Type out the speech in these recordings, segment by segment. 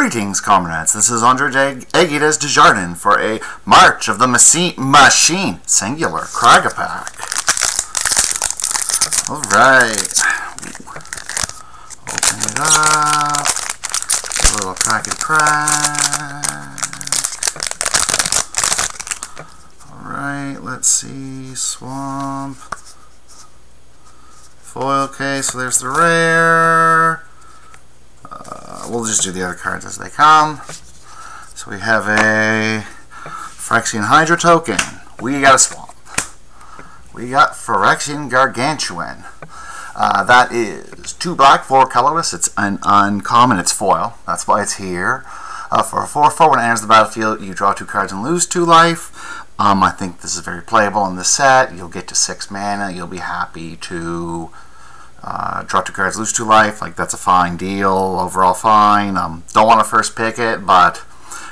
Greetings, comrades. This is Andre Aguides Desjardins for a March of the Machine Singular Kragapack. Alright. Open it up. A little cracky crack. Alright, let's see. Swamp. Foil case, so there's the rare. We'll just do the other cards as they come. So we have a Phyrexian Hydra token. We got a Swamp. We got Phyrexian Gargantuan. That is 2 black, 4 colorless. It's an uncommon. It's foil. That's why it's here. For a 4/4, when it enters the battlefield, you draw 2 cards and lose 2 life. I think this is very playable in this set. You'll get to 6 mana. You'll be happy to draw 2 cards, lose 2 life. Like, that's a fine deal. Overall fine. Don't want to first pick it, but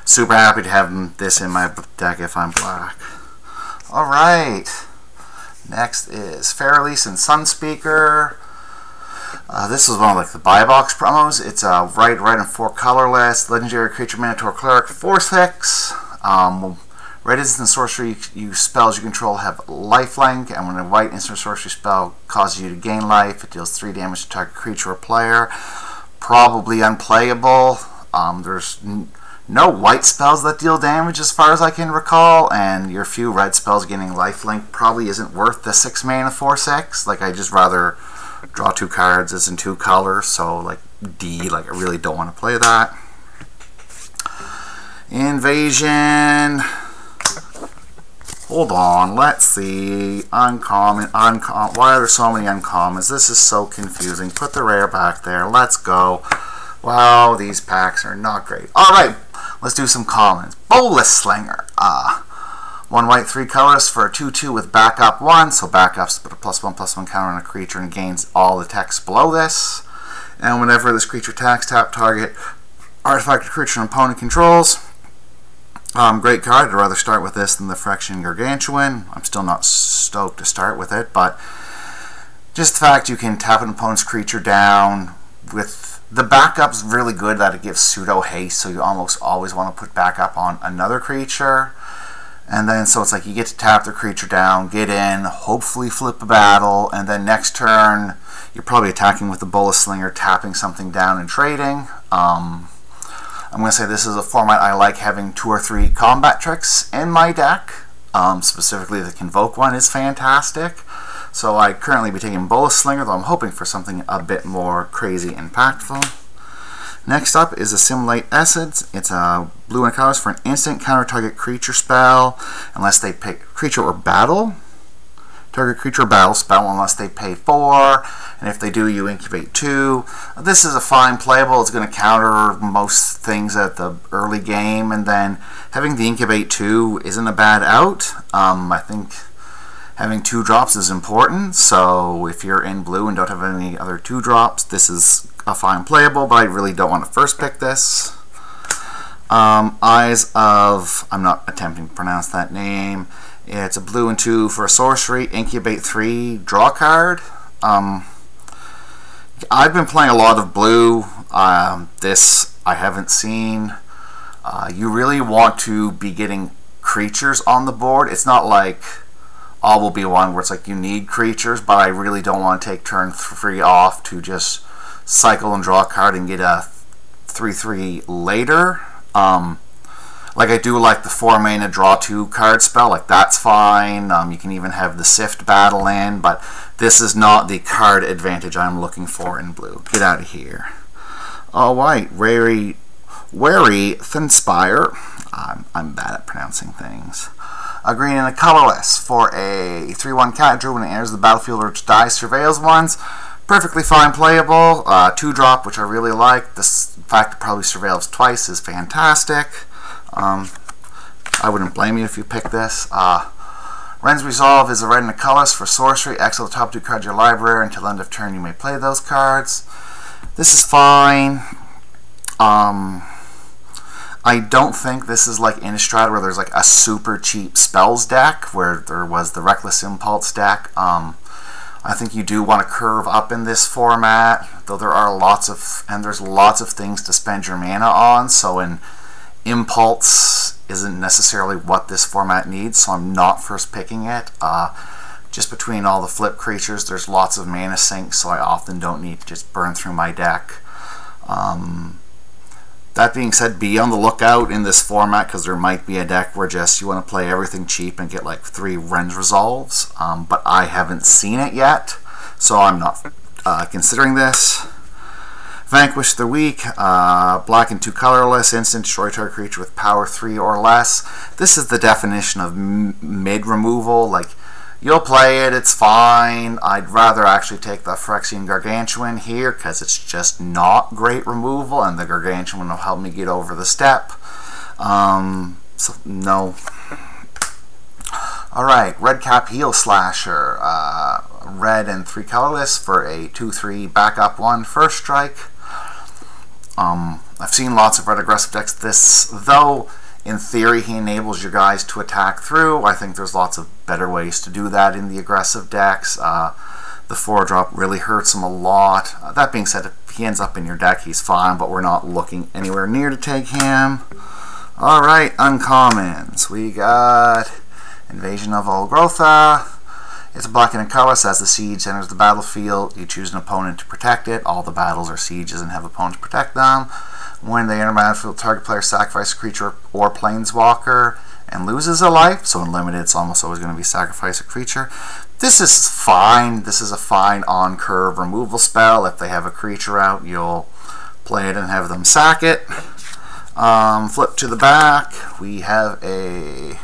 super happy to have this in my deck if I'm black. Alright. Next is Fairlease and Sunspeaker. This was one of like the buy box promos. It's red, and 4 colorless. Legendary creature, Minotaur Cleric, 4/6. Red instant sorcery spells you control have lifelink, and when a white instant sorcery spell causes you to gain life, it deals 3 damage to target creature or player. Probably unplayable. There's no white spells that deal damage as far as I can recall, and your few red spells getting lifelink probably isn't worth the 6 mana 4/6. Like, I just rather draw 2 cards as in 2 colors, so like D, like I really don't want to play that. Invasion. Hold on, let's see. Uncommon. Why are there so many uncommons? This is so confusing. Put the rare back there. Let's go. Wow, these packs are not great. Alright, let's do some commons. Bolas Slinger. 1 white, 3 colors for a 2/2 with backup 1. So backup's put a +1/+1 counter on a creature and gains all the text below this. And whenever this creature attacks, tap target artifact or creature an opponent controls. Great card. I'd rather start with this than the Phyrexian Gargantuan. I'm still not stoked to start with it, but just the fact you can tap an opponent's creature down with the backup's really good that it gives pseudo haste, so you almost always want to put backup on another creature. And then so it's like you get to tap the creature down, get in, hopefully flip a battle, and then next turn you're probably attacking with the Bolas Slinger, tapping something down and trading. I'm going to say this is a format I like having 2 or 3 combat tricks in my deck. Specifically, the Convoke one is fantastic. So I currently be taking Bolas Slinger, though I'm hoping for something a bit more crazy impactful. Next up is Assimilate Essence. It's a blue and colors for an instant counter target creature spell unless they pick creature or battle. Target creature or battle spell unless they pay 4, and if they do, you incubate 2. This is a fine playable. It's going to counter most things at the early game, and then having the incubate 2 isn't a bad out. I think having 2 drops is important, so if you're in blue and don't have any other 2 drops, this is a fine playable, but I really don't want to first pick this. Eyes of, I'm not attempting to pronounce that name. It's a blue and 2 for a sorcery, incubate 3, draw card. I've been playing a lot of blue. This I haven't seen. You really want to be getting creatures on the board. It's not like all will be one where it's like you need creatures, but I really don't want to take turn 3 off to just cycle and draw a card and get a 3/3 later. Like I do like the 4 mana draw 2 card spell, like that's fine. You can even have the Sift battle in, but this is not the card advantage I'm looking for in blue. Get out of here. Alright, Wary Thinspire. I'm bad at pronouncing things. A green and a colorless for a 3/1 cat druid when it enters the battlefield or dies surveils ones. Perfectly fine playable. 2 drop, which I really like. The fact it probably surveils twice is fantastic. I wouldn't blame you if you pick this. Ren's Resolve is a red and a colorless for sorcery. Exile the top 2 cards of your library. Until end of turn you may play those cards. This is fine. I don't think this is like Innistrad where there's like a super cheap spells deck where there was the Reckless Impulse deck. I think you do want to curve up in this format. though there's lots of things to spend your mana on, so an Impulse isn't necessarily what this format needs, so I'm not first picking it. Just between all the flip creatures, there's lots of mana sink, so I often don't need to just burn through my deck. That being said, be on the lookout in this format, because there might be a deck where just you want to play everything cheap and get like 3 Rend Resolves, but I haven't seen it yet, so I'm not considering this. Vanquish the Weak, black and 2 colorless, instant, destroy target creature with power 3 or less. This is the definition of mid removal. Like, you'll play it, it's fine. I'd rather actually take the Phyrexian Gargantuan here, because it's just not great removal, and the Gargantuan will help me get over the step. So, no. Alright, Red Cap Heel Slasher. Red and 3 colorless for a 2/3 backup 1 first strike. I've seen lots of red aggressive decks. This, though, in theory, he enables your guys to attack through. I think there's lots of better ways to do that in the aggressive decks. The 4-drop really hurts him a lot. That being said, if he ends up in your deck, he's fine, but we're not looking anywhere near to take him. Alright, uncommons. We got Invasion of Olgrotha. It's a black and a colorless. As the siege enters the battlefield, you choose an opponent to protect it. All the battles are sieges and have opponents protect them. When they enter the battlefield, target player sacrifices a creature or planeswalker and loses a life. So in limited, it's almost always going to be sacrifice a creature. This is fine. This is a fine on-curve removal spell. If they have a creature out, you'll play it and have them sack it. Flip to the back. We have a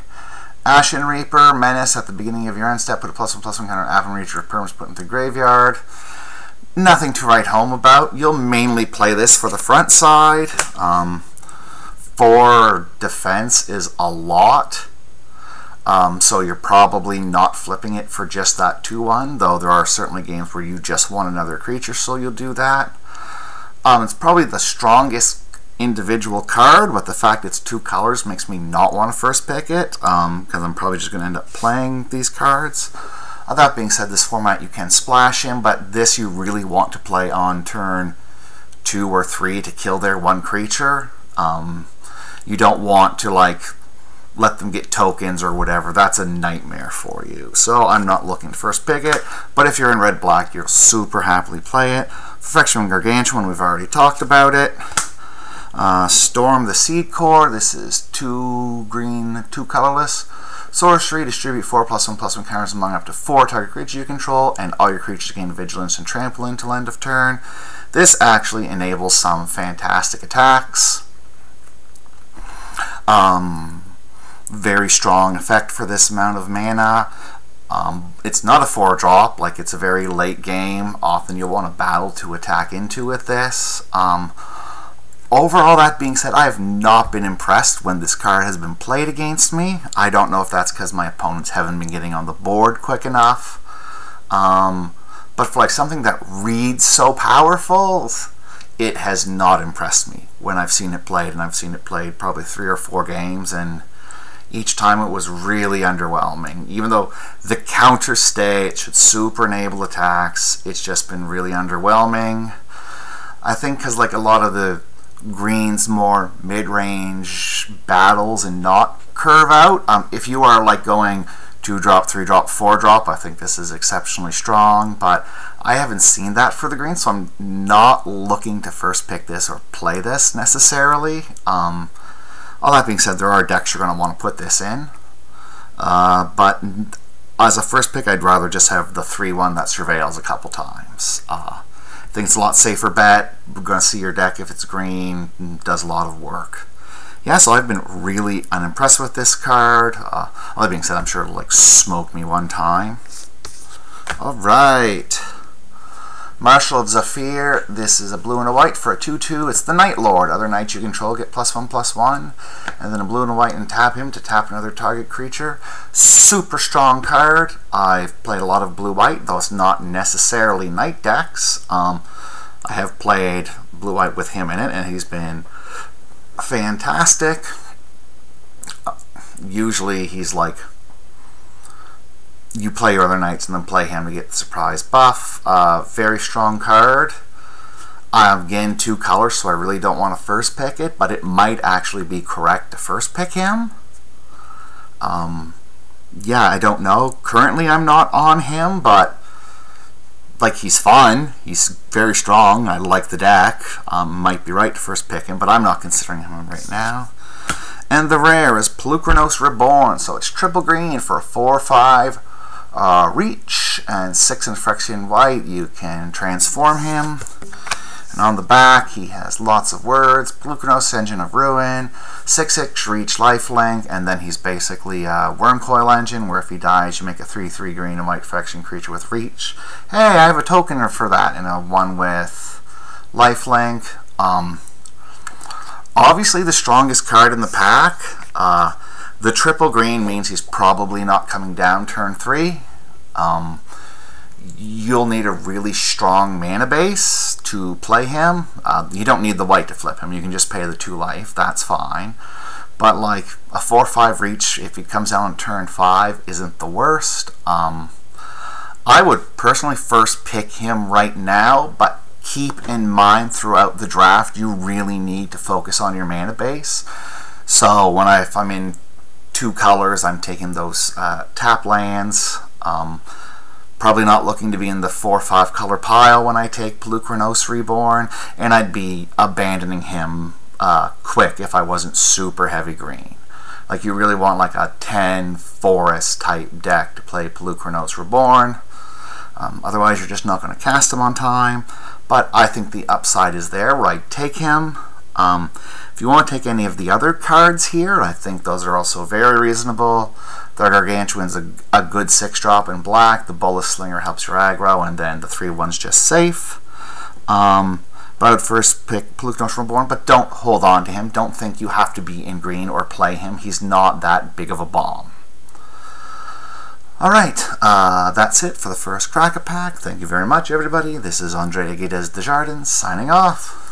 Ashen Reaper, Menace. At the beginning of your end step, put a +1/+1 counter on Ashen Reaper perms put into the graveyard. Nothing to write home about. You'll mainly play this for the front side. 4 defense is a lot. So you're probably not flipping it for just that 2/1, though there are certainly games where you just want another creature, so you'll do that. It's probably the strongest individual card, but the fact it's 2 colors makes me not want to first pick it, because I'm probably just going to end up playing these cards. That being said, this format you can splash him, but this you really want to play on turn 2 or 3 to kill their 1 creature. You don't want to like let them get tokens or whatever. That's a nightmare for you. So I'm not looking to first pick it, but if you're in red-black, you'll super happily play it. Phyrexian Gargantuan, we've already talked about it. Storm the Seed Core. This is 2 green, 2 colorless. Sorcery, distribute 4+1/+1 counters among up to 4 target creatures you control, and all your creatures gain Vigilance and Trample until end of turn. This actually enables some fantastic attacks. Very strong effect for this amount of mana. It's not a 4-drop, like it's a very late game. Often you'll want to battle to attack into with this. Overall, that being said, I have not been impressed when this card has been played against me. I don't know if that's because my opponents haven't been getting on the board quick enough. But for like something that reads so powerful, it has not impressed me when I've seen it played, and I've seen it played probably 3 or 4 games, and each time it was really underwhelming. Even though the counter stay, it should super enable attacks, it's just been really underwhelming. I think because like a lot of the greens more mid-range battles and not curve out. If you are like going 2-drop, 3-drop, 4-drop, I think this is exceptionally strong, but I haven't seen that for the greens, so I'm not looking to first pick this or play this necessarily. All that being said, there are decks you're going to want to put this in, but as a first pick, I'd rather just have the 3/1 that surveils a couple times. I think it's a lot safer bet. We're going to see your deck if it's green, does a lot of work. Yeah, so I've been really unimpressed with this card. All that being said, I'm sure it'll like smoke me one time. Alright. Marshal of Zafir. This is a blue and a white for a 2/2. It's the Night Lord. Other knights you control get +1/+1. And then a blue and a white and tap him to tap another target creature. Super strong card. I've played a lot of blue-white, though it's not necessarily night decks. I have played blue-white with him in it, and he's been fantastic. Usually he's like, you play your other knights and then play him to get the surprise buff. Very strong card. Again, 2 colors, so I really don't want to first pick it, but it might actually be correct to first pick him. Yeah, I don't know. Currently, I'm not on him, but like, he's fun. He's very strong. I like the deck. Might be right to first pick him, but I'm not considering him right now. And the rare is Polukranos Reborn, so it's triple green for a 4/5 reach and 6 in Phyrexian white. You can transform him. And on the back, he has lots of words. Polukranos, Engine of Ruin, 6/6 reach, lifelink, and then he's basically a Wormcoil Engine, where if he dies, you make a 3/3 green and white Phyrexian creature with reach. Hey, I have a token for that in a 1 with lifelink. Obviously, the strongest card in the pack. The triple green means he's probably not coming down turn 3. You'll need a really strong mana base to play him. You don't need the white to flip him. You can just pay the 2 life. That's fine. But like a 4/5 reach, if he comes down on turn 5, isn't the worst. I would personally first pick him right now, but keep in mind throughout the draft, you really need to focus on your mana base. So if I'm in 2 colors, I'm taking those tap lands. Probably not looking to be in the 4/5 color pile when I take Polukranos Reborn, and I'd be abandoning him quick if I wasn't super heavy green. Like, you really want like a 10 forest type deck to play Polukranos Reborn. Otherwise, you're just not going to cast him on time. But I think the upside is there where I'd take him. If you want to take any of the other cards here, I think those are also very reasonable. The Gargantuan's a good 6-drop in black. The Bolas Slinger helps your aggro, and then the 3/1's just safe. But I would first pick Polukranos Reborn, but don't hold on to him. Don't think you have to be in green or play him. He's not that big of a bomb. Alright, that's it for the first crack-a-pack. Thank you very much, everybody. This is Andre Aguirre Desjardins signing off.